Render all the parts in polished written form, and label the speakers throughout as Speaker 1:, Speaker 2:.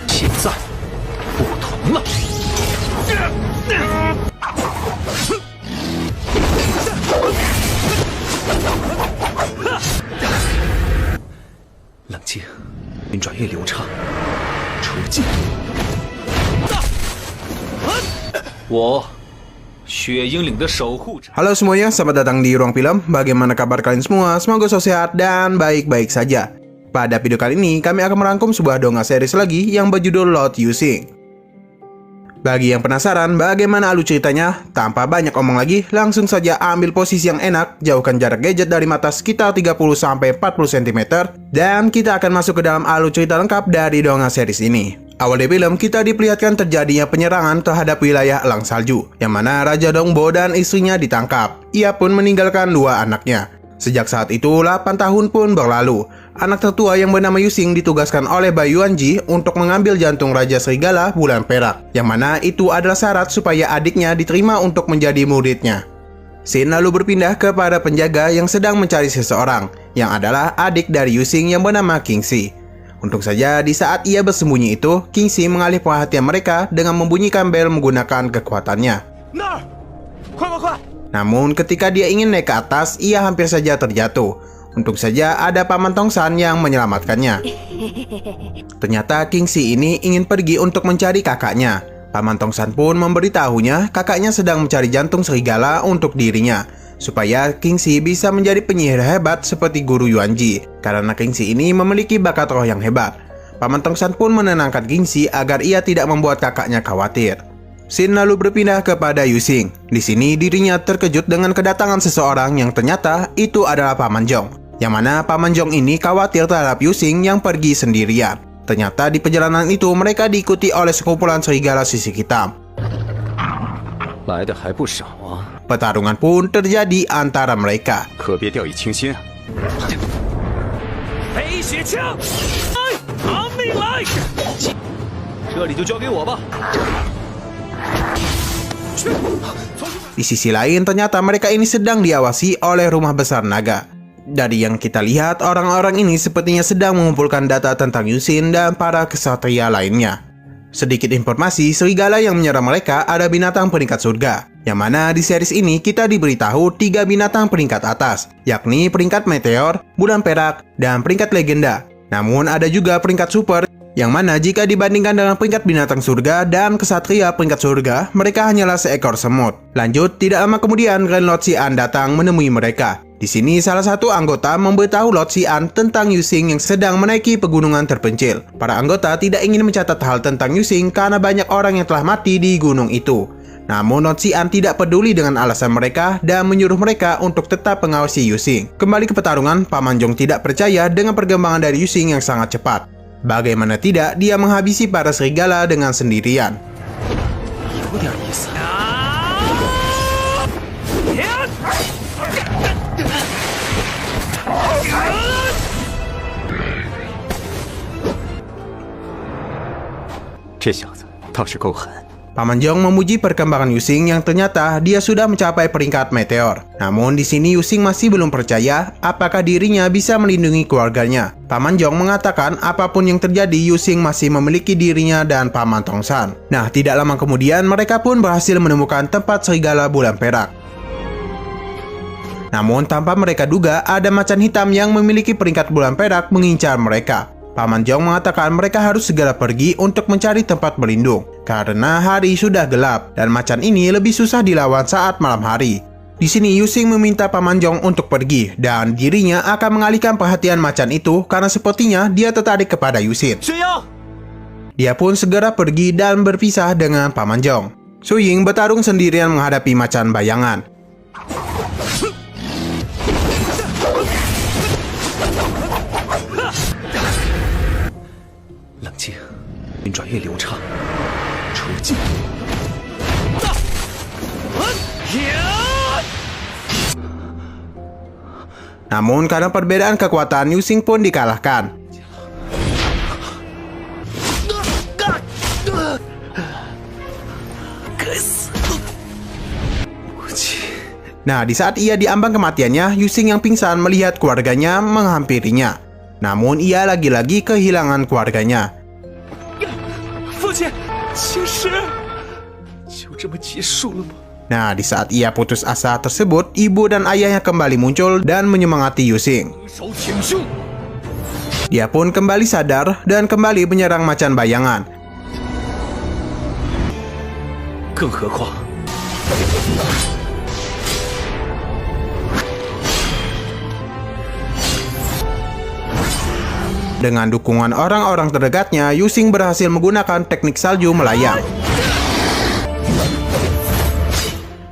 Speaker 1: 现在不同了。冷静，运转越流畅。出击！我。 血鹰岭的守护者。
Speaker 2: Halo semuanya, selamat datang di Ruang Film. Bagaimana kabar kalian semua? Semoga selalu sehat dan baik-baik saja. Pada video kali ini, kami akan merangkum sebuah dongeng series lagi yang berjudul Lord Yusing. Bagi yang penasaran bagaimana alur ceritanya, tanpa banyak omong lagi, langsung saja ambil posisi yang enak, jauhkan jarak gadget dari mata sekitar 30-40 cm, dan kita akan masuk ke dalam alur cerita lengkap dari dongeng series ini. Awal di film, kita diperlihatkan terjadinya penyerangan terhadap wilayah Elang Salju, yang mana Raja Dongbo dan istrinya ditangkap. Ia pun meninggalkan 2 anaknya. Sejak saat itu, 8 tahun pun berlalu. Anak tertua yang bernama Yusing ditugaskan oleh Bai Yuanji untuk mengambil jantung Raja Serigala Bulan Perak, yang mana itu adalah syarat supaya adiknya diterima untuk menjadi muridnya. Scene lalu berpindah kepada penjaga yang sedang mencari seseorang, yang adalah adik dari Yusing yang bernama Kingxi. Untung saja di saat ia bersembunyi itu, Kingxi mengalih perhatian mereka dengan membunyikan bel menggunakan kekuatannya. Namun ketika dia ingin naik ke atas, ia hampir saja terjatuh. Untung saja ada Paman Tongsan yang menyelamatkannya. Ternyata Kingxi ini ingin pergi untuk mencari kakaknya. Paman Tongsan pun memberitahunya kakaknya sedang mencari jantung serigala untuk dirinya, supaya Kingxi bisa menjadi penyihir hebat seperti Guru Yuanji. Karena Kingxi ini memiliki bakat roh yang hebat. Paman Tongsan pun menenangkan Kingxi agar ia tidak membuat kakaknya khawatir. Scene lalu berpindah kepada Yusing. Di sini dirinya terkejut dengan kedatangan seseorang yang ternyata itu adalah Paman Zhong. Yang mana Paman Zhong ini khawatir terhadap Yusing yang pergi sendirian. Ternyata di perjalanan itu mereka diikuti oleh sekumpulan serigala sisik hitam. Pertarungan pun terjadi antara mereka. Di sisi lain, ternyata mereka ini sedang diawasi oleh rumah besar naga. Dari yang kita lihat, orang-orang ini sepertinya sedang mengumpulkan data tentang Yusing dan para kesatria lainnya. Sedikit informasi, serigala yang menyerang mereka ada binatang peringkat surga, yang mana di series ini kita diberitahu 3 binatang peringkat atas, yakni peringkat meteor, bulan perak, dan peringkat legenda. Namun ada juga peringkat super, yang mana jika dibandingkan dengan peringkat binatang surga dan kesatria peringkat surga, mereka hanyalah seekor semut. Lanjut, tidak lama kemudian Grand Lord Xian datang menemui mereka. Di sini salah satu anggota memberitahu Lord Xian tentang Yusing yang sedang menaiki pegunungan terpencil. Para anggota tidak ingin mencatat hal tentang Yusing karena banyak orang yang telah mati di gunung itu. Namun Lord Xian tidak peduli dengan alasan mereka dan menyuruh mereka untuk tetap mengawasi Yusing. Kembali ke pertarungan, Paman Zhong tidak percaya dengan perkembangan dari Yusing yang sangat cepat. Bagaimana tidak, dia menghabisi para serigala dengan sendirian. Paman Zhong memuji perkembangan Yusing yang ternyata dia sudah mencapai peringkat meteor. Namun di sini Yusing masih belum percaya apakah dirinya bisa melindungi keluarganya. Paman Zhong mengatakan apapun yang terjadi, Yusing masih memiliki dirinya dan Paman Tongsan. Nah, tidak lama kemudian mereka pun berhasil menemukan tempat serigala bulan perak. Namun tanpa mereka duga, ada macan hitam yang memiliki peringkat bulan perak mengincar mereka. Paman Zhong mengatakan mereka harus segera pergi untuk mencari tempat berlindung, karena hari sudah gelap dan macan ini lebih susah dilawan saat malam hari. Di sini Yusing meminta Paman Zhong untuk pergi dan dirinya akan mengalihkan perhatian macan itu karena sepertinya dia tertarik kepada Yusing. Dia pun segera pergi dan berpisah dengan Paman Zhong. Su Ying bertarung sendirian menghadapi macan bayangan. Namun karena perbedaan kekuatan, Yusing pun dikalahkan. Nah, di saat ia diambang kematiannya, Yusing yang pingsan melihat keluarganya menghampirinya. Namun ia lagi-lagi kehilangan keluarganya.
Speaker 1: 歉，其实就这么结束了吗？
Speaker 2: Nah, di saat ia putus asa tersebut, ibu dan ayahnya kembali muncul dan menyemangati Yusing.
Speaker 1: 手挺胸，
Speaker 2: Dia pun kembali sadar dan kembali menyerang macan bayangan.
Speaker 1: 更何况，
Speaker 2: Dengan dukungan orang-orang terdekatnya, Yusing berhasil menggunakan teknik salju melayang.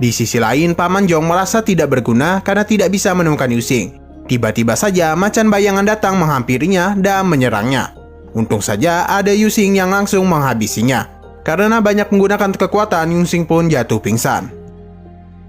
Speaker 2: Di sisi lain, Paman Zhong merasa tidak berguna karena tidak bisa menemukan Yusing. Tiba-tiba saja macan bayangan datang menghampirinya dan menyerangnya. Untung saja ada Yusing yang langsung menghabisinya. Karena banyak menggunakan kekuatan, Yusing pun jatuh pingsan.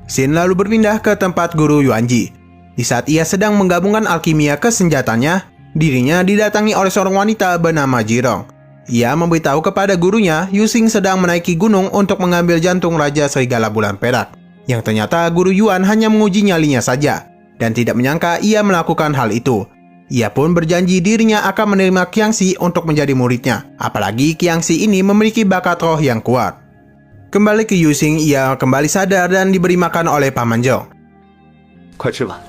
Speaker 2: Xin lalu berpindah ke tempat guru Yuanji. Di saat ia sedang menggabungkan alkimia ke senjatanya, dirinya didatangi oleh seorang wanita bernama Jirong. Ia memberitahu kepada gurunya Yusing sedang menaiki gunung untuk mengambil jantung Raja Serigala Bulan Perak. Yang ternyata guru Yuan hanya menguji nyalinya saja, dan tidak menyangka ia melakukan hal itu. Ia pun berjanji dirinya akan menerima Qiangxi untuk menjadi muridnya. Apalagi Qiangxi ini memiliki bakat roh yang kuat. Kembali ke Yusing, ia kembali sadar dan diberi makan oleh Paman Zhong.
Speaker 3: 快吃吧，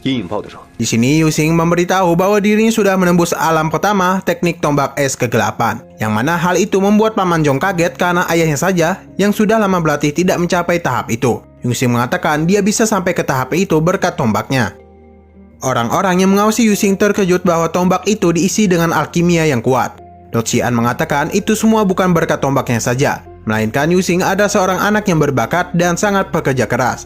Speaker 3: 阴影爆的肉。
Speaker 2: Di sini Yusing memberitahu bahwa dirinya sudah menembus alam pertama teknik tombak es kegelapan. Yang mana hal itu membuat Paman Zhong kaget karena ayahnya saja yang sudah lama berlatih tidak mencapai tahap itu. Yusing mengatakan dia bisa sampai ke tahap itu berkat tombaknya. Orang-orang yang mengawasi Yusing terkejut bahwa tombak itu diisi dengan alkimia yang kuat. Dou Qian mengatakan itu semua bukan berkat tombaknya saja, melainkan Yusing ada seorang anak yang berbakat dan sangat pekerja keras.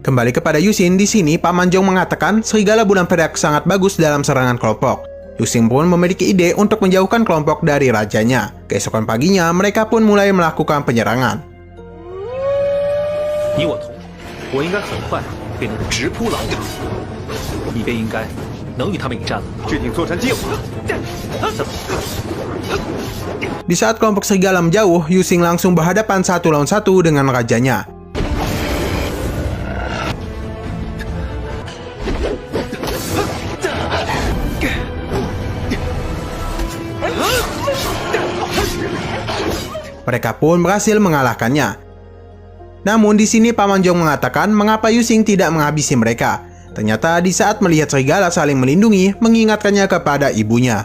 Speaker 2: Kembali kepada Yusing, di sini Paman Zhong mengatakan Serigala Bulan Perak sangat bagus dalam serangan kelompok. Yusing pun memiliki ide untuk menjauhkan kelompok dari rajanya. Keesokan paginya, mereka pun mulai melakukan penyerangan.
Speaker 1: 你我同路，我应该很快被那个直扑狼打死，你便应该能与他们一战了。
Speaker 3: 制定作战计划。
Speaker 2: Di saat kelompok serigala menjauh, Yusing langsung berhadapan 1 lawan 1 dengan rajanya. Mereka pun berhasil mengalahkannya. Namun di sini Paman Zhong mengatakan mengapa Yusing tidak menghabisi mereka. Ternyata di saat melihat serigala saling melindungi, mengingatkannya kepada ibunya.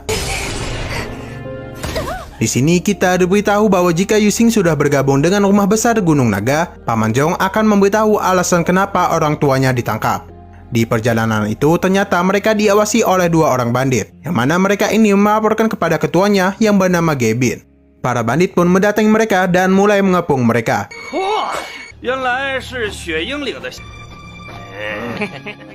Speaker 2: Di sini kita diberitahu bahwa jika Yusing sudah bergabung dengan rumah besar Gunung Naga, Paman Zhong akan memberitahu alasan kenapa orang tuanya ditangkap. Di perjalanan itu ternyata mereka diawasi oleh 2 orang bandit, yang mana mereka ini melaporkan kepada ketuanya yang bernama Gebin. Para bandit pun mendatangi mereka dan mulai mengepung mereka.
Speaker 1: 原来是雪鹰岭的。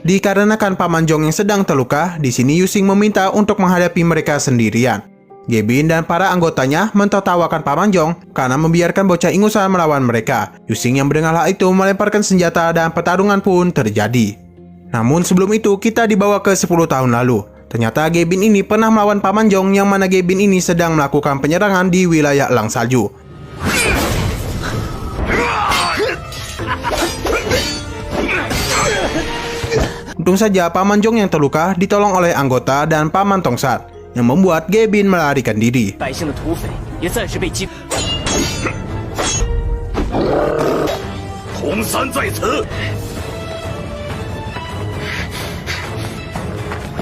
Speaker 2: Dikarenakan Paman Zhong yang sedang terluka, di sini Yusing meminta untuk menghadapi mereka sendirian. Gebin dan para anggotanya mentertawakan Paman Zhong karena membiarkan bocah ingusan melawan mereka. Yusing yang mendengar hal itu melemparkan senjata dan pertarungan pun terjadi. Namun sebelum itu kita dibawa ke 10 tahun lalu. Ternyata Gebin ini pernah melawan Paman Zhong yang mana Gebin ini sedang melakukan penyerangan di wilayah Elang Salju. Untung saja Paman Zhong yang terluka ditolong oleh anggota dan Paman Tongsat, yang membuat Gebin melarikan diri.
Speaker 4: 百姓的土匪也暂时被击。
Speaker 1: 红三在此，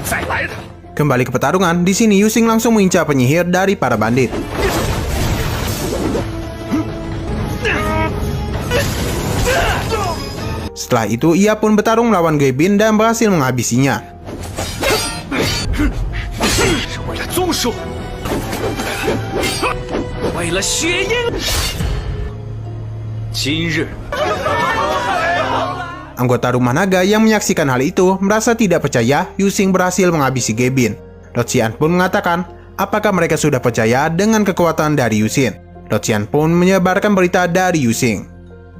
Speaker 1: 再来他！
Speaker 2: Kembali ke pertarungan, di sini Yusing langsung mengincar penyihir dari para bandit. Setelah itu, ia pun bertarung melawan Gebin dan berhasil menghabisinya.
Speaker 1: 是为了宗属，为了血鹰。今日，
Speaker 2: Anggota rumah naga yang menyaksikan hal itu merasa tidak percaya Yusing berhasil menghabisi Gebin. Dou Qian pun mengatakan, apakah mereka sudah percaya dengan kekuatan dari Yusing? Dou Qian pun menyebarkan berita dari Yusing.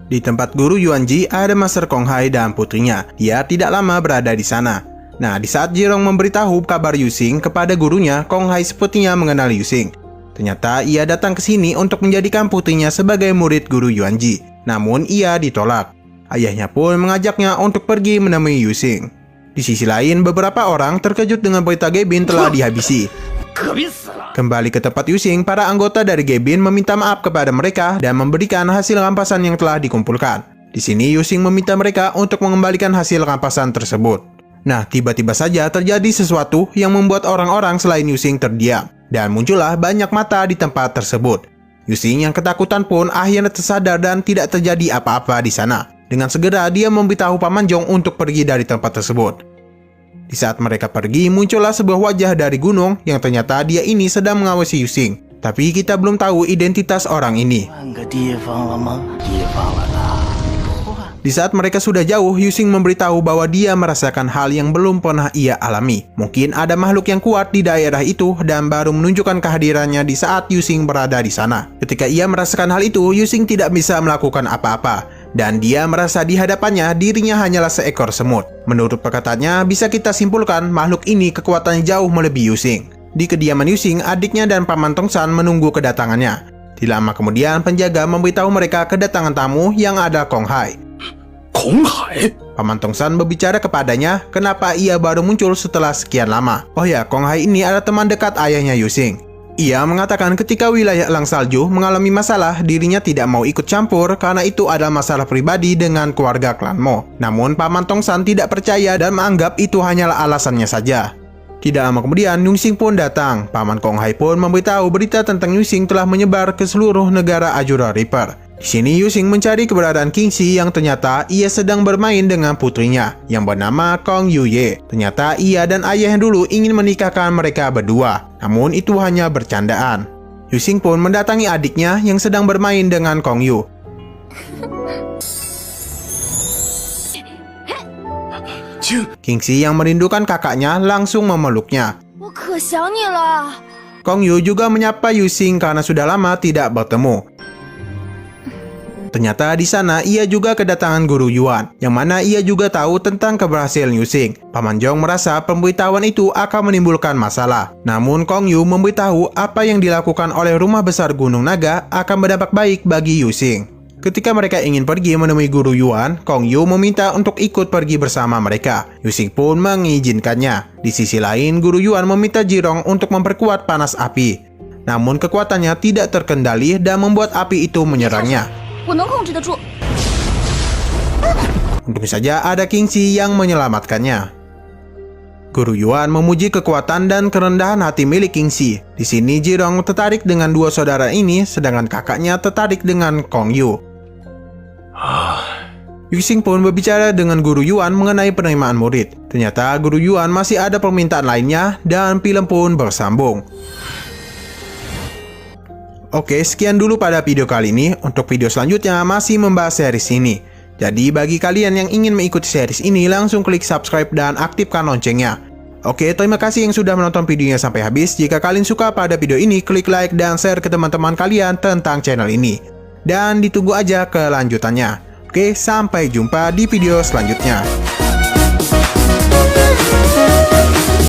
Speaker 2: Di tempat guru Yuanji ada Master Kong Hai dan putrinya. Dia tidak lama berada di sana. Nah, di saat Jirong memberitahu kabar Yusing kepada gurunya, Kong Hai sepertinya mengenali Yusing. Ternyata ia datang ke sini untuk menjadikan putrinya sebagai murid guru Yuanji. Namun ia ditolak. Ayahnya pun mengajaknya untuk pergi menemui Yusing. Di sisi lain, beberapa orang terkejut dengan berita Gebin telah dihabisi.
Speaker 4: 可别死了！
Speaker 2: Kembali ke tempat Yusing, para anggota dari Gebin meminta maaf kepada mereka dan memberikan hasil rampasan yang telah dikumpulkan. Di sini Yusing meminta mereka untuk mengembalikan hasil rampasan tersebut. Nah, tiba-tiba saja terjadi sesuatu yang membuat orang-orang selain Yusing terdiam, dan muncullah banyak mata di tempat tersebut. Yusing yang ketakutan pun akhirnya tersadar dan tidak terjadi apa-apa di sana. Dengan segera dia memberitahu Paman Zhong untuk pergi dari tempat tersebut. Di saat mereka pergi, muncullah sebuah wajah dari gunung yang ternyata dia ini sedang mengawasi Yusing. Tapi kita belum tahu identitas orang ini. Di saat mereka sudah jauh, Yusing memberitahu bahwa dia merasakan hal yang belum pernah ia alami. Mungkin ada makhluk yang kuat di daerah itu dan baru menunjukkan kehadirannya di saat Yusing berada di sana. Ketika ia merasakan hal itu, Yusing tidak bisa melakukan apa-apa. Dan dia merasa di hadapannya dirinya hanyalah seekor semut. Menurut perkataannya, bisa kita simpulkan makhluk ini kekuatannya jauh melebihi Yusing. Di kediaman Yusing, adiknya dan Paman Tongsan menunggu kedatangannya. Tidak lama kemudian, penjaga memberitahu mereka kedatangan tamu yang ada Kong Hai.
Speaker 1: Kong Hai?
Speaker 2: Paman Tongsan berbicara kepadanya kenapa ia baru muncul setelah sekian lama. Oh ya, Kong Hai ini adalah teman dekat ayahnya Yusing. Ia mengatakan ketika wilayah Elang Salju mengalami masalah, dirinya tidak mau ikut campur karena itu adalah masalah pribadi dengan keluarga klan Mo. Namun Paman Tongsan tidak percaya dan menganggap itu hanyalah alasannya saja. Tidak lama kemudian, Yusing pun datang. Paman Kong Hai pun memberitahu berita tentang Yusing telah menyebar ke seluruh negara Azura Reaper. Di sini Yusing mencari keberadaan Kingxi yang ternyata ia sedang bermain dengan putrinya yang bernama Kong Yuye. Ternyata ia dan ayah yang dulu ingin menikahkan mereka berdua. Namun itu hanya bercandaan. Yusing pun mendatangi adiknya yang sedang bermain dengan Kong Yu. Kingxi yang merindukan kakaknya langsung memeluknya. Kong Yu juga menyapa Yusing karena sudah lama tidak bertemu. Ternyata di sana ia juga kedatangan Guru Yuan, yang mana ia juga tahu tentang keberhasilan Yusing. Paman Zhong merasa pemberitahuan itu akan menimbulkan masalah. Namun Kong Yu memberitahu apa yang dilakukan oleh Rumah Besar Gunung Naga akan berdampak baik bagi Yusing. Ketika mereka ingin pergi menemui Guru Yuan, Kong Yu meminta untuk ikut pergi bersama mereka. Yusing pun mengizinkannya. Di sisi lain, Guru Yuan meminta Jirong untuk memperkuat panas api. Namun kekuatannya tidak terkendali dan membuat api itu menyerangnya. Untung saja ada Kingxi yang menyelamatkannya. Guru Yuan memuji kekuatan dan kerendahan hati milik Kingxi. Di sini Jirong tertarik dengan dua saudara ini, sedangkan kakaknya tertarik dengan Kong Yu. Yusing pun berbicara dengan Guru Yuan mengenai penerimaan murid. Ternyata Guru Yuan masih ada permintaan lainnya dan film pun bersambung. Oke, sekian dulu pada video kali ini. Untuk video selanjutnya masih membahas series ini. Jadi bagi kalian yang ingin mengikuti series ini, langsung klik subscribe dan aktifkan loncengnya. Oke, terima kasih yang sudah menonton videonya sampai habis. Jika kalian suka pada video ini, klik like dan share ke teman-teman kalian tentang channel ini. Dan ditunggu aja kelanjutannya. Oke, sampai jumpa di video selanjutnya.